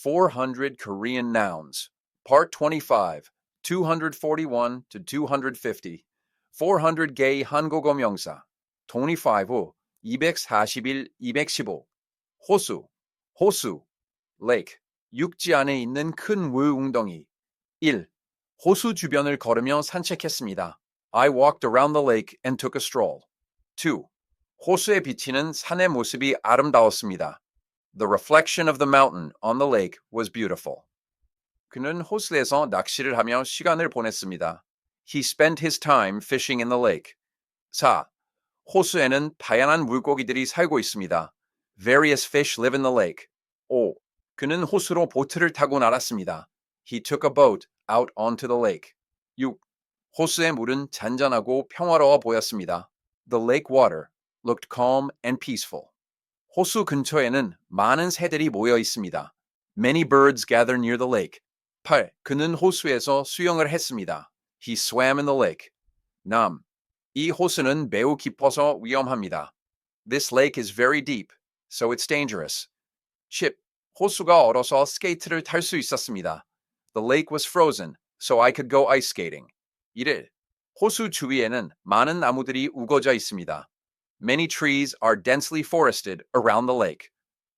400 Korean nouns. Part 25, 241 to 250. 400개의 한국어 명사. 25호, 241, 215. 호수, 호수, lake. 육지 안에 있는 큰 웅덩이. 1. 호수 주변을 걸으며 산책했습니다. I walked around the lake and took a stroll. 2. 호수에 비치는 산의 모습이 아름다웠습니다. The reflection of the mountain on the lake was beautiful. 그는 호수에서 낚시를 하며 시간을 보냈습니다. He spent his time fishing in the lake. 4. 호수에는 다양한 물고기들이 살고 있습니다. Various fish live in the lake. 5. 그는 호수로 보트를 타고 날았습니다. He took a boat out onto the lake. 6. 호수의 물은 잔잔하고 평화로워 보였습니다. The lake water looked calm and peaceful. 호수 근처에는 많은 새들이 모여 있습니다. Many birds gather near the lake. 8. 그는 호수에서 수영을 했습니다. He swam in the lake. 남. 이 호수는 매우 깊어서 위험합니다. This lake is very deep, so it's dangerous. 10. 호수가 얼어서 스케이트를 탈 수 있었습니다. The lake was frozen, so I could go ice skating. 1. 호수 주위에는 많은 나무들이 우거져 있습니다. Many trees are densely forested around the lake.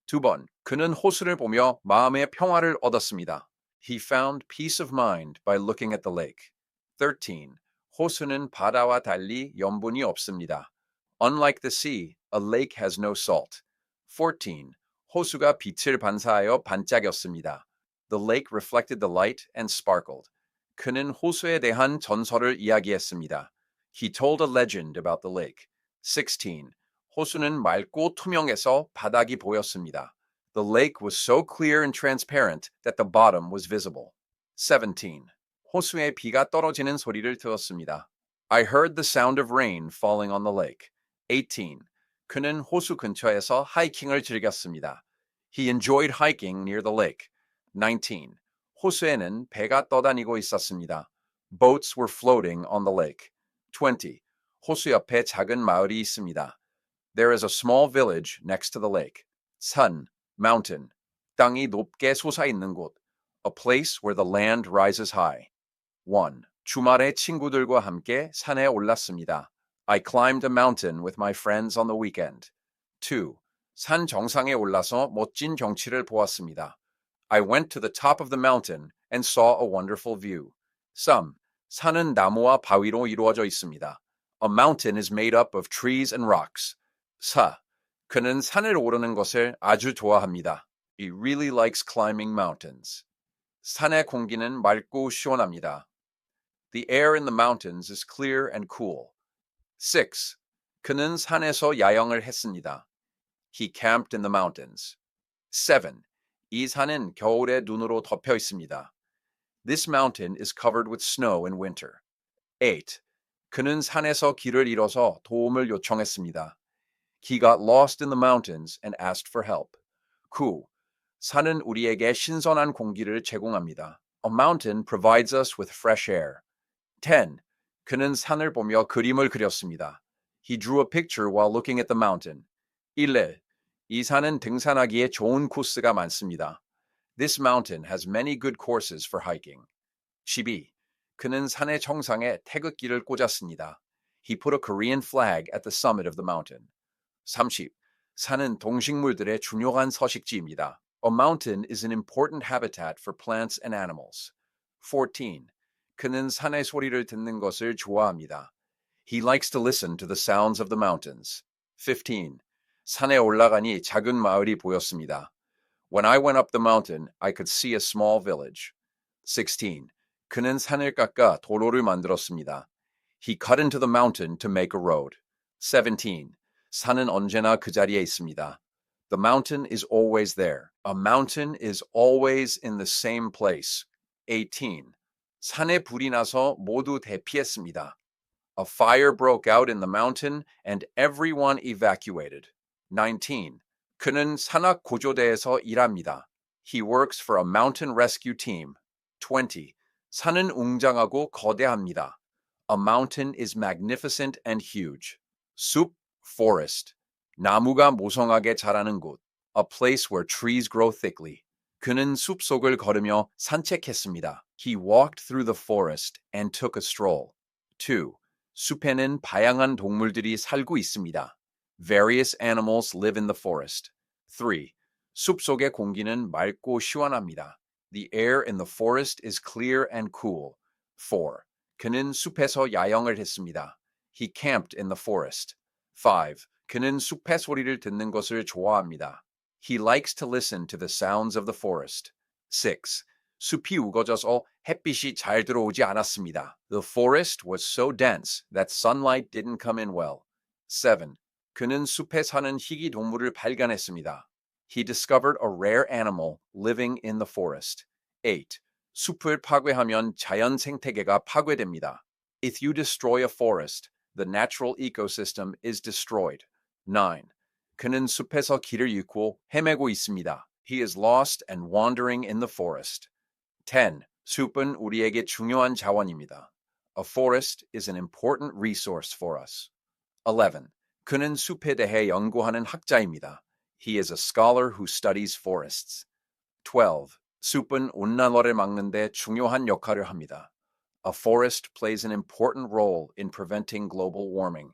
2번, 그는 호수를 보며 마음의 평화를 얻었습니다. He found peace of mind by looking at the lake. 13. 호수는 바다와 달리 염분이 없습니다. Unlike the sea, a lake has no salt. 14. 호수가 빛을 반사하여 반짝였습니다. The lake reflected the light and sparkled. 그는 호수에 대한 전설을 이야기했습니다. He told a legend about the lake. 16. 호수는 맑고 투명해서 바닥이 보였습니다. The lake was so clear and transparent that the bottom was visible. 17. 호수에 비가 떨어지는 소리를 들었습니다. I heard the sound of rain falling on the lake. 18. 그는 호수 근처에서 하이킹을 즐겼습니다. He enjoyed hiking near the lake. 19. 호수에는 배가 떠다니고 있었습니다. Boats were floating on the lake. 20. 호수 옆에 작은 마을이 있습니다. There is a small village next to the lake. 산, mountain, 땅이 높게 솟아있는 곳. A place where the land rises high. 1. 주말에 친구들과 함께 산에 올랐습니다. I climbed a mountain with my friends on the weekend. 2. 산 정상에 올라서 멋진 경치를 보았습니다. I went to the top of the mountain and saw a wonderful view. 3. 산은 나무와 바위로 이루어져 있습니다. A mountain is made up of trees and rocks. 4. 그는 산을 오르는 것을 아주 좋아합니다. He really likes climbing mountains. 산의 공기는 맑고 시원합니다. The air in the mountains is clear and cool. 6. 그는 산에서 야영을 했습니다. He camped in the mountains. 7. 이 산은 겨울에 눈으로 덮여 있습니다. This mountain is covered with snow in winter. 8. 그는 산에서 길을 잃어서 도움을 요청했습니다. He got lost in the mountains and asked for help. 9. 산은 우리에게 신선한 공기를 제공합니다. A mountain provides us with fresh air. 10. 그는 산을 보며 그림을 그렸습니다. He drew a picture while looking at the mountain. 11. 이 산은 등산하기에 좋은 코스가 많습니다. This mountain has many good courses for hiking. 12. 그는 산의 정상에 태극기를 꽂았습니다. He put a Korean flag at the summit of the mountain. 30. 산은 동식물들의 중요한 서식지입니다. A mountain is an important habitat for plants and animals. 14. 그는 산의 소리를 듣는 것을 좋아합니다. He likes to listen to the sounds of the mountains. 15. 산에 올라가니 작은 마을이 보였습니다. When I went up the mountain, I could see a small village. 16. 그는 산을 깎아 도로를 만들었습니다. He cut into the mountain to make a road. 17. 산은 언제나 그 자리에 있습니다. The mountain is always there. A mountain is always in the same place. 18. 산에 불이 나서 모두 대피했습니다. A fire broke out in the mountain and everyone evacuated. 19. 그는 산악 구조대에서 일합니다. He works for a mountain rescue team. 20. 산은 웅장하고 거대합니다. A mountain is magnificent and huge. 숲, forest. 나무가 모성하게 자라는 곳. A place where trees grow thickly. 그는 숲속을 걸으며 산책했습니다. He walked through the forest and took a stroll. 2. 숲에는 다양한 동물들이 살고 있습니다. Various animals live in the forest. 3. 숲속의 공기는 맑고 시원합니다. The air in the forest is clear and cool. 4. 그는 숲에서 야영을 했습니다. He camped in the forest. 5. 그는 숲의 소리를 듣는 것을 좋아합니다. He likes to listen to the sounds of the forest. 6. 숲이 우거져서 햇빛이 잘 들어오지 않았습니다. The forest was so dense that sunlight didn't come in well. 7. 그는 숲에 사는 희귀 동물을 발견했습니다. He discovered a rare animal living in the forest. 8. 숲을 파괴하면 자연 생태계가 파괴됩니다. If you destroy a forest, the natural ecosystem is destroyed. 9. 그는 숲에서 길을 잃고 헤매고 있습니다. He is lost and wandering in the forest. 10. 숲은 우리에게 중요한 자원입니다. A forest is an important resource for us. 11. 그는 숲에 대해 연구하는 학자입니다. He is a scholar who studies forests. 12. 숲은 온난화를 막는 데 중요한 역할을 합니다. A forest plays an important role in preventing global warming.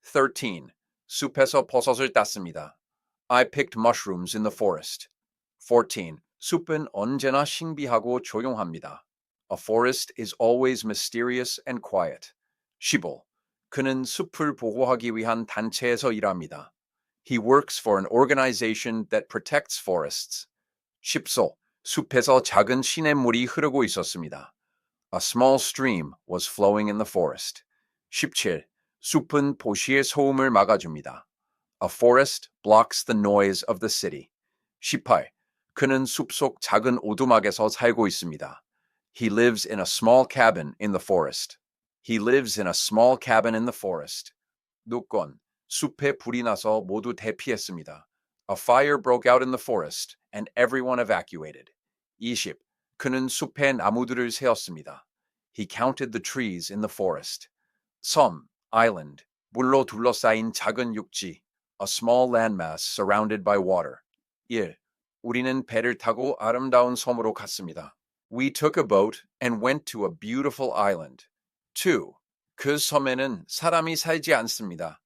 13. 숲에서 버섯을 땄습니다. I picked mushrooms in the forest. 14. 숲은 언제나 신비하고 조용합니다. A forest is always mysterious and quiet. 15. 그는 숲을 보호하기 위한 단체에서 일합니다. He works for an organization that protects forests. 16. 숲에서 작은 시냇물이 흐르고 있었습니다. A small stream was flowing in the forest. 17. 숲은 도시의 소음을 막아줍니다. A forest blocks the noise of the city. 18. 그는 숲속 작은 오두막에서 살고 있습니다. He lives in a small cabin in the forest. He lives in a small cabin in the forest. 누권, 숲에 불이 나서 모두 대피했습니다. A fire broke out in the forest and everyone evacuated. 20. 그는 숲에 나무들을 세었습니다. He counted the trees in the forest. 섬, island, 물로 둘러싸인 작은 육지, a small landmass surrounded by water. 1. 우리는 배를 타고 아름다운 섬으로 갔습니다. We took a boat and went to a beautiful island. 2. 그 섬에는 사람이 살지 않습니다.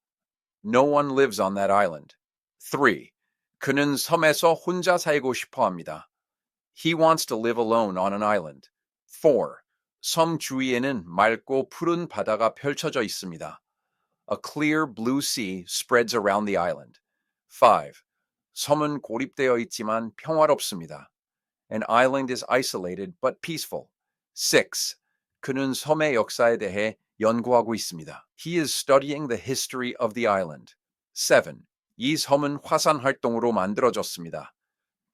No one lives on that island. 3. 그는 섬에서 혼자 살고 싶어 합니다. He wants to live alone on an island. 4. 섬 주위에는 맑고 푸른 바다가 펼쳐져 있습니다. A clear blue sea spreads around the island. 5. 섬은 고립되어 있지만 평화롭습니다. An island is isolated but peaceful. 6. 그는 섬의 역사에 대해 연구하고 있습니다. He is studying the history of the island. 7. 이 섬은 화산 활동으로 만들어졌습니다.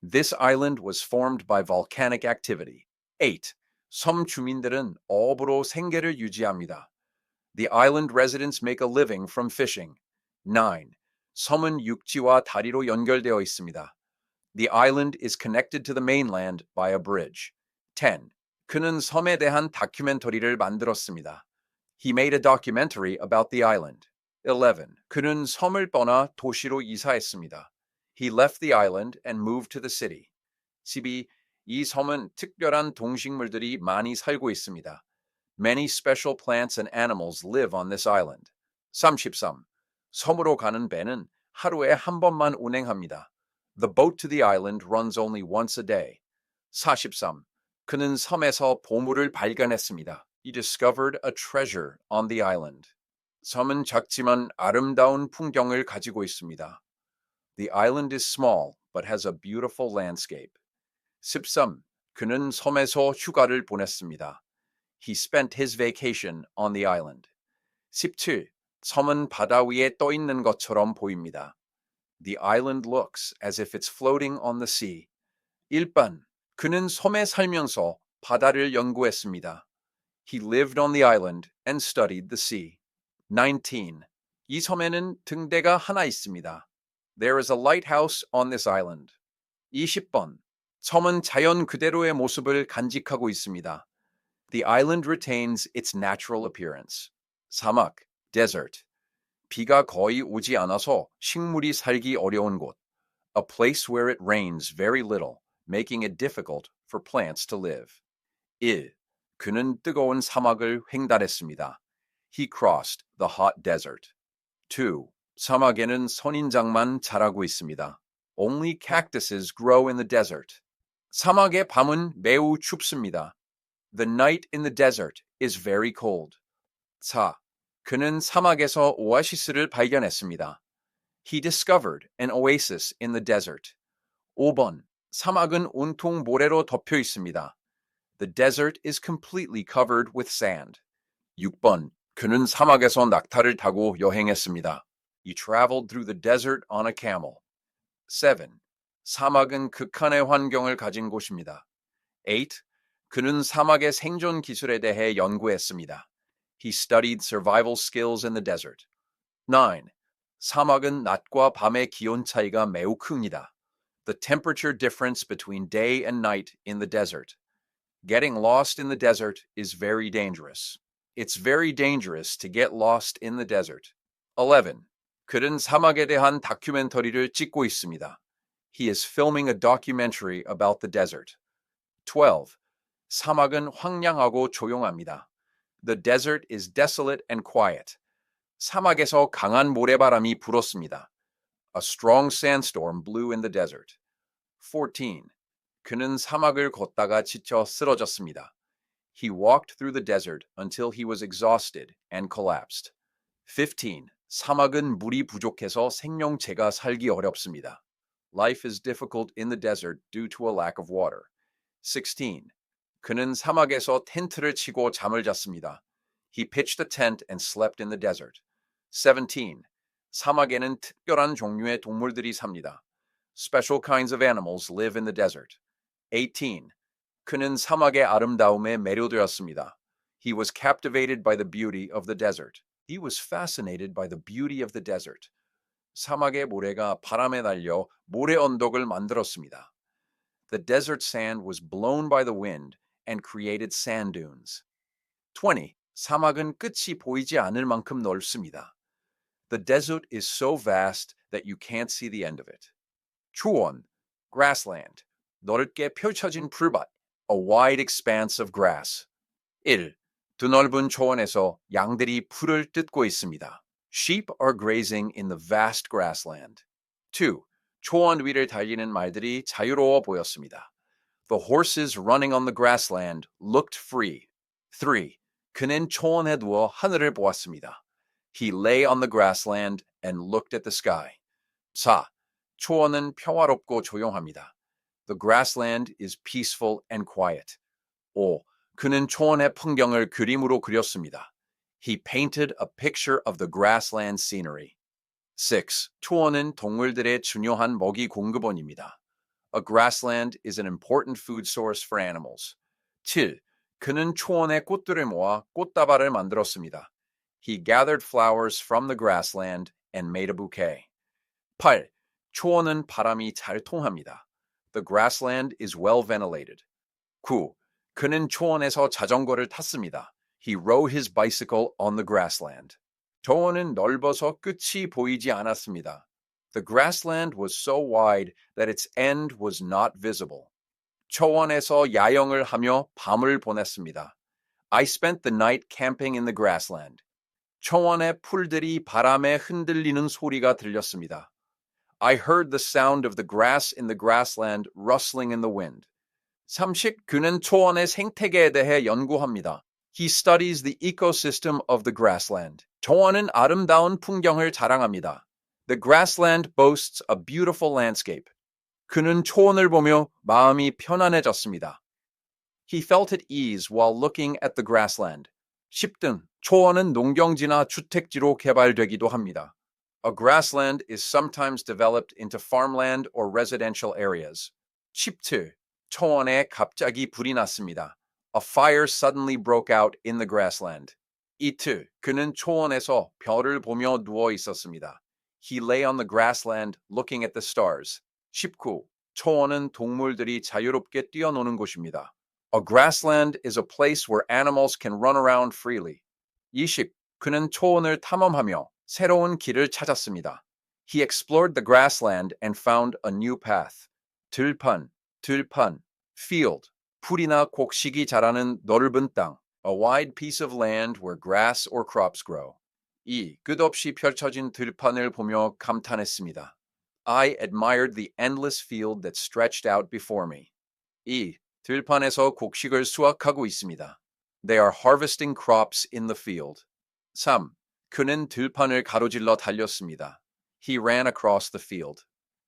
This island was formed by volcanic activity. 8. 섬 주민들은 어업으로 생계를 유지합니다. The island residents make a living from fishing. 9. 섬은 육지와 다리로 연결되어 있습니다. The island is connected to the mainland by a bridge. 10. 그는 섬에 대한 다큐멘터리를 만들었습니다. He made a documentary about the island. 11. 그는 섬을 떠나 도시로 이사했습니다. He left the island and moved to the city. 12. 이 섬은 특별한 동식물들이 많이 살고 있습니다. Many special plants and animals live on this island. 33. 섬으로 가는 배는 하루에 한 번만 운행합니다. The boat to the island runs only once a day. 43. 그는 섬에서 보물을 발견했습니다. He discovered a treasure on the island. 섬은 작지만 아름다운 풍경을 가지고 있습니다. The island is small but has a beautiful landscape. 13. 그는 섬에서 휴가를 보냈습니다. He spent his vacation on the island. 17. 섬은 바다 위에 떠 있는 것처럼 보입니다. The island looks as if it's floating on the sea. 1번. 그는 섬에 살면서 바다를 연구했습니다. He lived on the island and studied the sea. 19. 이 섬에는 등대가 하나 있습니다. There is a lighthouse on this island. 20번. 섬은 자연 그대로의 모습을 간직하고 있습니다. The island retains its natural appearance. 사막, desert. 비가 거의 오지 않아서 식물이 살기 어려운 곳. A place where it rains very little making it difficult for plants to live. 1. 그는 뜨거운 사막을 횡단했습니다. He crossed the hot desert. 2. 사막에는 선인장만 자라고 있습니다. Only cactuses grow in the desert. 사막의 밤은 매우 춥습니다. The night in the desert is very cold. 4. 그는 사막에서 오아시스를 발견했습니다. He discovered an oasis in the desert. 5번. 사막은 온통 모래로 덮여 있습니다. The desert is completely covered with sand. 6번. 그는 사막에서 낙타를 타고 여행했습니다. He traveled through the desert on a camel. 7. 사막은 극한의 환경을 가진 곳입니다. 8. 그는 사막의 생존 기술에 대해 연구했습니다. He studied survival skills in the desert. 9. 사막은 낮과 밤의 기온 차이가 매우 큽니다. The temperature difference between day and night in the desert. Getting lost in the desert is very dangerous. It's very dangerous to get lost in the desert. 11. 그는 사막에 대한 다큐멘터리를 찍고 있습니다. He is filming a documentary about the desert. 12. 사막은 황량하고 조용합니다. The desert is desolate and quiet. 사막에서 강한 모래바람이 불었습니다. A strong sandstorm blew in the desert. 14. 그는 사막을 걷다가 지쳐 쓰러졌습니다. He walked through the desert until he was exhausted and collapsed. 15. 사막은 물이 부족해서 생명체가 살기 어렵습니다. Life is difficult in the desert due to a lack of water. 16. 그는 사막에서 텐트를 치고 잠을 잤습니다. He pitched a tent and slept in the desert. 17. 사막에는 특별한 종류의 동물들이 삽니다. Special kinds of animals live in the desert. 18. 그는 사막의 아름다움에 매료되었습니다. He was captivated by the beauty of the desert. He was fascinated by the beauty of the desert. 사막의 모래가 바람에 날려 모래 언덕을 만들었습니다. The desert sand was blown by the wind and created sand dunes. 20. 사막은 끝이 보이지 않을 만큼 넓습니다. The desert is so vast that you can't see the end of it. 초원, grassland, 넓게 펼쳐진 풀밭, a wide expanse of grass. 1. 드넓은 초원에서 양들이 풀을 뜯고 있습니다. Sheep are grazing in the vast grassland. 2. 초원 위를 달리는 말들이 자유로워 보였습니다. The horses running on the grassland looked free. 3. 그는 초원에 누워 하늘을 보았습니다. He lay on the grassland and looked at the sky. 4. 초원은 평화롭고 조용합니다. The grassland is peaceful and quiet. 5. 그는 초원의 풍경을 그림으로 그렸습니다. He painted a picture of the grassland scenery. 6. 초원은 동물들의 중요한 먹이 공급원입니다. A grassland is an important food source for animals. 7. 그는 초원의 꽃들을 모아 꽃다발을 만들었습니다. He gathered flowers from the grassland and made a bouquet. 8. 초원은 바람이 잘 통합니다. The grassland is well ventilated. 9. 그는 초원에서 자전거를 탔습니다. He rode his bicycle on the grassland. 초원은 넓어서 끝이 보이지 않았습니다. The grassland was so wide that its end was not visible. 초원에서 야영을 하며 밤을 보냈습니다. I spent the night camping in the grassland. 초원의 풀들이 바람에 흔들리는 소리가 들렸습니다. I heard the sound of the grass in the grassland rustling in the wind. 30. 그는 초원의 생태계에 대해 연구합니다. He studies the ecosystem of the grassland. 초원은 아름다운 풍경을 자랑합니다. The grassland boasts a beautiful landscape. 그는 초원을 보며 마음이 편안해졌습니다. He felt at ease while looking at the grassland. 10등. 초원은 농경지나 주택지로 개발되기도 합니다. A grassland is sometimes developed into farmland or residential areas. 17. 초원에 갑자기 불이 났습니다. A fire suddenly broke out in the grassland. 2. 그는 초원에서 별을 보며 누워 있었습니다. He lay on the grassland looking at the stars. 19. 초원은 동물들이 자유롭게 뛰어노는 곳입니다. A grassland is a place where animals can run around freely. 20. 그는 초원을 탐험하며 새로운 길을 찾았습니다. He explored the grassland and found a new path. 들판, 들판, field, 풀이나 곡식이 자라는 넓은 땅, a wide piece of land where grass or crops grow. 2. 끝없이 펼쳐진 들판을 보며 감탄했습니다. I admired the endless field that stretched out before me. 2. 들판에서 곡식을 수확하고 있습니다. They are harvesting crops in the field. 3. 그는 들판을 가로질러 달렸습니다. He ran across the field.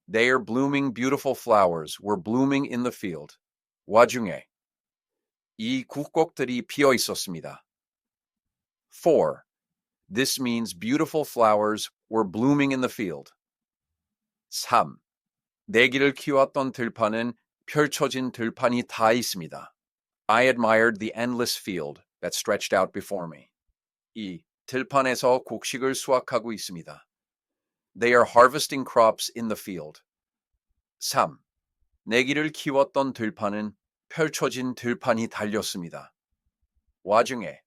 Their blooming beautiful flowers were blooming in the field. 와중에 이 국곡들이 피어 있었습니다. 4. This means beautiful flowers were blooming in the field. 3. 내기를 키웠던 들판은 펼쳐진 들판이 다 있습니다. I admired the endless field that stretched out before me. 2. 들판에서 곡식을 수확하고 있습니다. They are harvesting crops in the field. 3. 내기를 키웠던 들판은 펼쳐진 들판이 달렸습니다. 와중에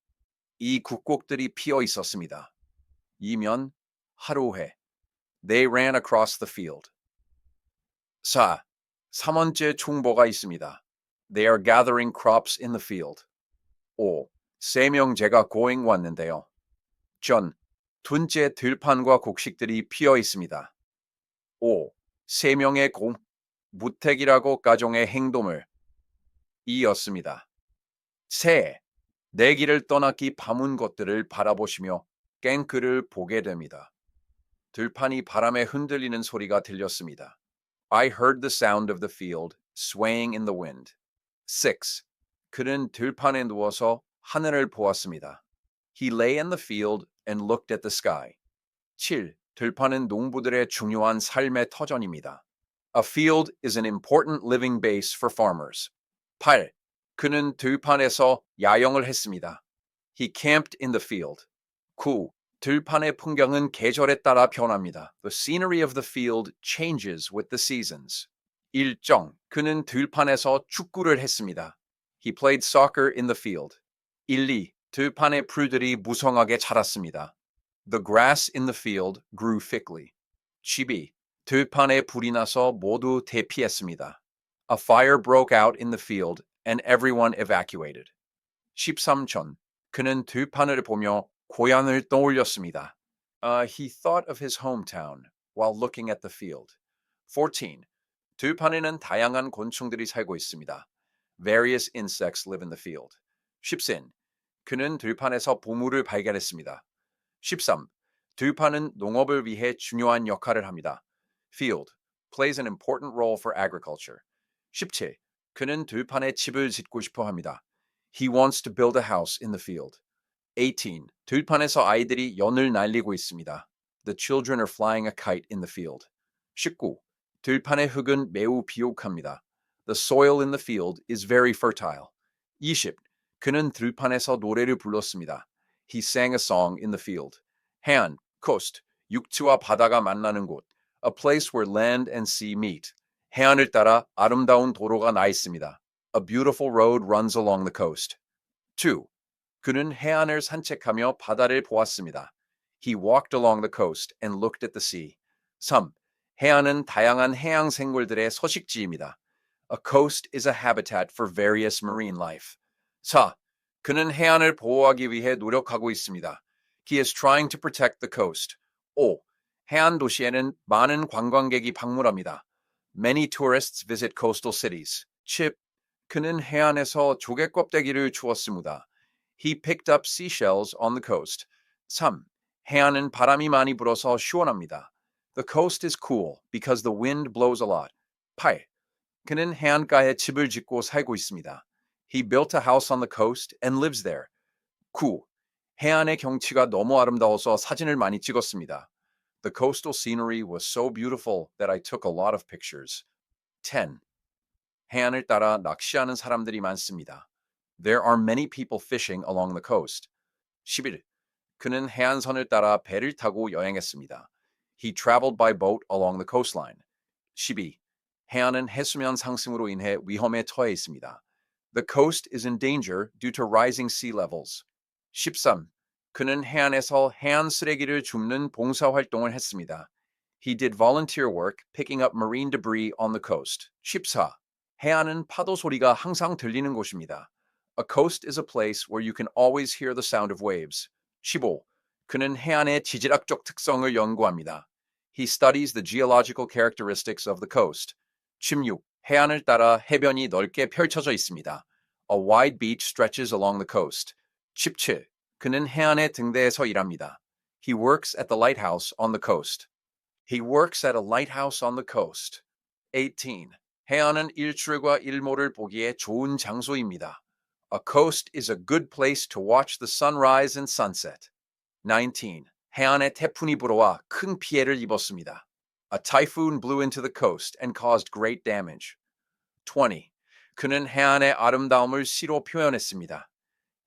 이 국곡들이 피어 있었습니다. 2면 하루해. They ran across the field. 4. 3원째 총보가 있습니다. They are gathering crops in the field. 5. 세 명째가 고행 왔는데요. 전, 둘째 들판과 곡식들이 피어 있습니다. 5. 세 명의 무택이라고 가정의 행동을 이었습니다. 새, 내기를 떠나기 밤은 것들을 바라보시며 깽크를 보게 됩니다. 들판이 바람에 흔들리는 소리가 들렸습니다. I heard the sound of the field swaying in the wind. 6. 그는 들판에 누워서 하늘을 보았습니다. He lay in the field and looked at the sky. 7. 들판은 농부들의 중요한 삶의 터전입니다. A field is an important living base for farmers. 8. 그는 들판에서 야영을 했습니다. He camped in the field. 9. 들판의 풍경은 계절에 따라 변합니다. The scenery of the field changes with the seasons. 일정, 그는 들판에서 축구를 했습니다. He played soccer in the field. 1, 2. 들판의 풀들이 무성하게 자랐습니다. The grass in the field grew thickly. 12. 들판에 불이 나서 모두 대피했습니다. A fire broke out in the field and everyone evacuated. 13천. 그는 들판을 보며 고향을 떠올렸습니다. He thought of his hometown while looking at the field. 14. 들판에는 다양한 곤충들이 살고 있습니다. Various insects live in the field. 13. 그는 들판에서 보물을 발견했습니다. 13. 들판은 농업을 위해 중요한 역할을 합니다. Field plays an important role for agriculture. 17. 그는 들판에 집을 짓고 싶어 합니다. He wants to build a house in the field. 18. 들판에서 아이들이 연을 날리고 있습니다. The children are flying a kite in the field. 19. 들판의 흙은 매우 비옥합니다. The soil in the field is very fertile. 20. 그는 들판에서 노래를 불렀습니다. He sang a song in the field. 해안, coast, 육지와 바다가 만나는 곳. A place where land and sea meet. 해안을 따라 아름다운 도로가 나 있습니다. A beautiful road runs along the coast. 2. 그는 해안을 산책하며 바다를 보았습니다. He walked along the coast and looked at the sea. 3. 해안은 다양한 해양 생물들의 서식지입니다. A coast is a habitat for various marine life. 4. 그는 해안을 보호하기 위해 노력하고 있습니다. He is trying to protect the coast. 5. 해안 도시에는 많은 관광객이 방문합니다. Many tourists visit coastal cities. 7. 그는 해안에서 조개 껍데기를 주웠습니다. He picked up seashells on the coast. 3. 해안은 바람이 많이 불어서 시원합니다. The coast is cool because the wind blows a lot. 8. 그는 해안가에 집을 짓고 살고 있습니다. He built a house on the coast and lives there. 9. 해안의 경치가 너무 아름다워서 사진을 많이 찍었습니다. The coastal scenery was so beautiful that I took a lot of pictures. 10. 해안을 따라 낚시하는 사람들이 많습니다. There are many people fishing along the coast. 11. 그는 해안선을 따라 배를 타고 여행했습니다. He traveled by boat along the coastline. 12. 해안은 해수면 상승으로 인해 위험에 처해 있습니다. The coast is in danger due to rising sea levels. 13. 그는 해안에서 해안 쓰레기를 줍는 봉사 활동을 했습니다. He did volunteer work picking up marine debris on the coast. 14. 해안은 파도 소리가 항상 들리는 곳입니다. A coast is a place where you can always hear the sound of waves. 15. 그는 해안의 지질학적 특성을 연구합니다. He studies the geological characteristics of the coast. 16. 해안을 따라 해변이 넓게 펼쳐져 있습니다. A wide beach stretches along the coast. 17. 그는 해안의 등대에서 일합니다. He works at the lighthouse on the coast. He works at a lighthouse on the coast. 18. 해안은 일출과 일몰을 보기에 좋은 장소입니다. A coast is a good place to watch the sunrise and sunset. 19. 해안에 태풍이 불어와 큰 피해를 입었습니다. A typhoon blew into the coast and caused great damage. 20. 그는 해안의 아름다움을 시로 표현했습니다.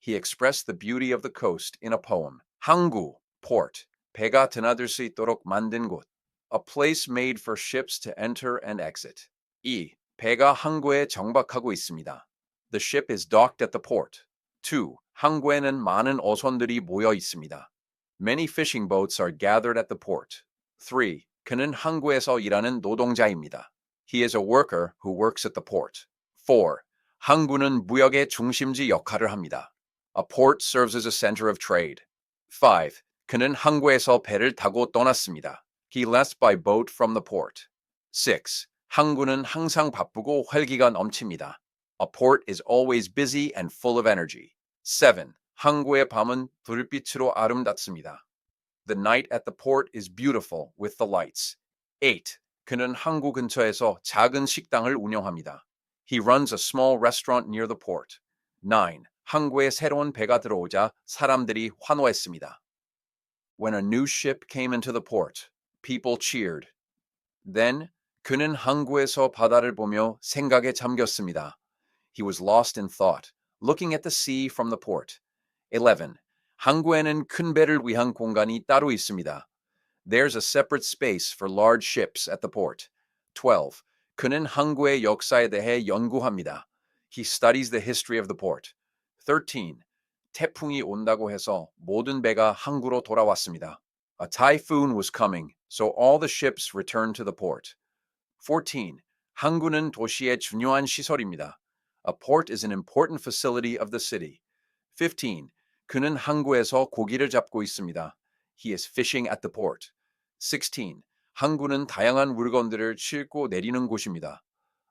He expressed the beauty of the coast in a poem. 항구, port, 배가 드나들 수 있도록 만든 곳. A place made for ships to enter and exit. 2. 배가 항구에 정박하고 있습니다. The ship is docked at the port. 2. 항구에는 많은 어선들이 모여 있습니다. Many fishing boats are gathered at the port. 3. 그는 항구에서 일하는 노동자입니다. He is a worker who works at the port. 4. 항구는 무역의 중심지 역할을 합니다. A port serves as a center of trade. 5. 그는 항구에서 배를 타고 떠났습니다. He left by boat from the port. 6. 항구는 항상 바쁘고 활기가 넘칩니다. A port is always busy and full of energy. 7. 항구의 밤은 불빛으로 아름답습니다. The night at the port is beautiful with the lights. 8. 그는 항구 근처에서 작은 식당을 운영합니다. He runs a small restaurant near the port. 9. 항구에 새로운 배가 들어오자 사람들이 환호했습니다. When a new ship came into the port, people cheered. Then 그는 항구에서 바다를 보며 생각에 잠겼습니다. He was lost in thought, looking at the sea from the port. 11. 항구에는 큰 배를 위한 공간이 따로 있습니다. There's a separate space for large ships at the port. 12. 그는 항구의 역사에 대해 연구합니다. He studies the history of the port. 13. 태풍이 온다고 해서 모든 배가 항구로 돌아왔습니다. A typhoon was coming, so all the ships returned to the port. 14. 항구는 도시의 중요한 시설입니다. A port is an important facility of the city. 15. 그는 항구에서 고기를 잡고 있습니다. He is fishing at the port. 16. 항구는 다양한 물건들을 싣고 내리는 곳입니다.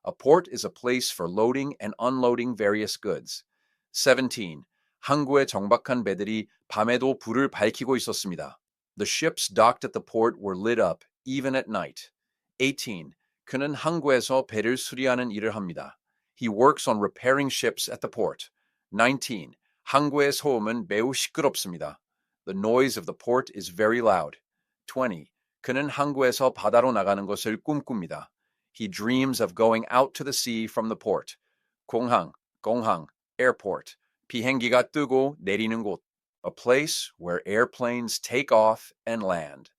A port is a place for loading and unloading various goods. 17. 항구에 정박한 배들이 밤에도 불을 밝히고 있었습니다. The ships docked at the port were lit up even at night. 18. 그는 항구에서 배를 수리하는 일을 합니다. He works on repairing ships at the port. 19. 항구의 소음은 매우 시끄럽습니다. The noise of the port is very loud. 20. 그는 항구에서 바다로 나가는 것을 꿈꿉니다. He dreams of going out to the sea from the port. 공항, airport. 비행기가 뜨고 내리는 곳. A place where airplanes take off and land.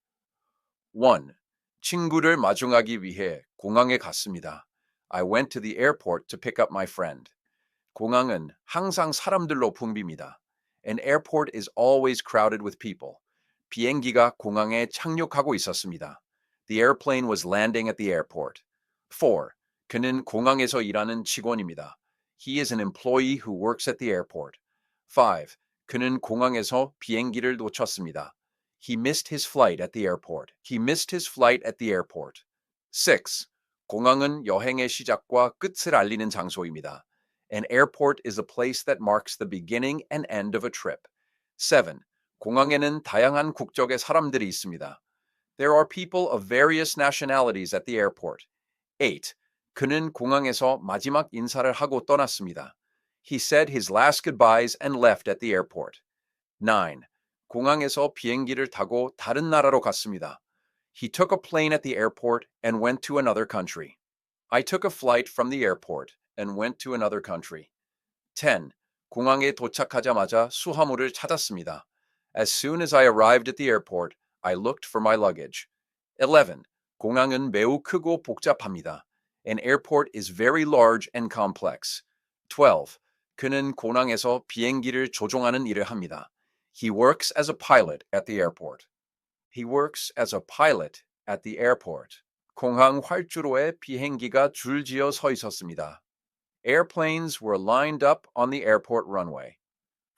1. 친구를 마중하기 위해 공항에 갔습니다. I went to the airport to pick up my friend. 공항은 항상 사람들로 붐빕니다. An airport is always crowded with people. 비행기가 공항에 착륙하고 있었습니다. The airplane was landing at the airport. 4. 그는 공항에서 일하는 직원입니다. He is an employee who works at the airport. 5. 그는 공항에서 비행기를 놓쳤습니다. He missed his flight at the airport. He missed his flight at the airport. 6. 공항은 여행의 시작과 끝을 알리는 장소입니다. An airport is a place that marks the beginning and end of a trip. 7. 공항에는 다양한 국적의 사람들이 있습니다. There are people of various nationalities at the airport. 8. 그는 공항에서 마지막 인사를 하고 떠났습니다. He said his last goodbyes and left at the airport. 9. 공항에서 비행기를 타고 다른 나라로 갔습니다. He took a plane at the airport and went to another country. I took a flight from the airport and went to another country. 10. 공항에 도착하자마자 수화물을 찾았습니다. As soon as I arrived at the airport, I looked for my luggage. 11. 공항은 매우 크고 복잡합니다. An airport is very large and complex. 12. 그는 공항에서 비행기를 조종하는 일을 합니다. He works as a pilot at the airport. He works as a pilot at the airport. 공항 활주로에 비행기가 줄지어 서 있었습니다. Airplanes were lined up on the airport runway.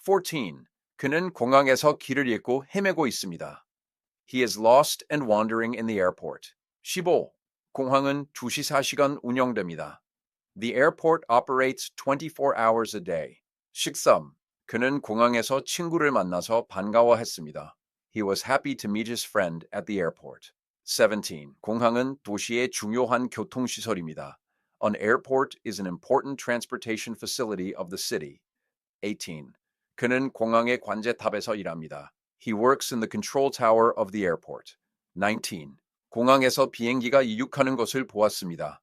14. 그는 공항에서 길을 잃고 헤매고 있습니다. He is lost and wandering in the airport. 15. 공항은 2시 4시간 운영됩니다. The airport operates 24 hours a day. 13. 그는 공항에서 친구를 만나서 반가워했습니다. He was happy to meet his friend at the airport. 17. 공항은 도시의 중요한 교통시설입니다. An airport is an important transportation facility of the city. 18. 그는 공항의 관제탑에서 일합니다. He works in the control tower of the airport. 19. 공항에서 비행기가 이륙하는 것을 보았습니다.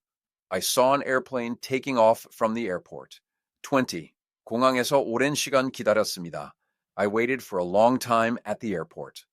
I saw an airplane taking off from the airport. 20. 공항에서 오랜 시간 기다렸습니다. I waited for a long time at the airport.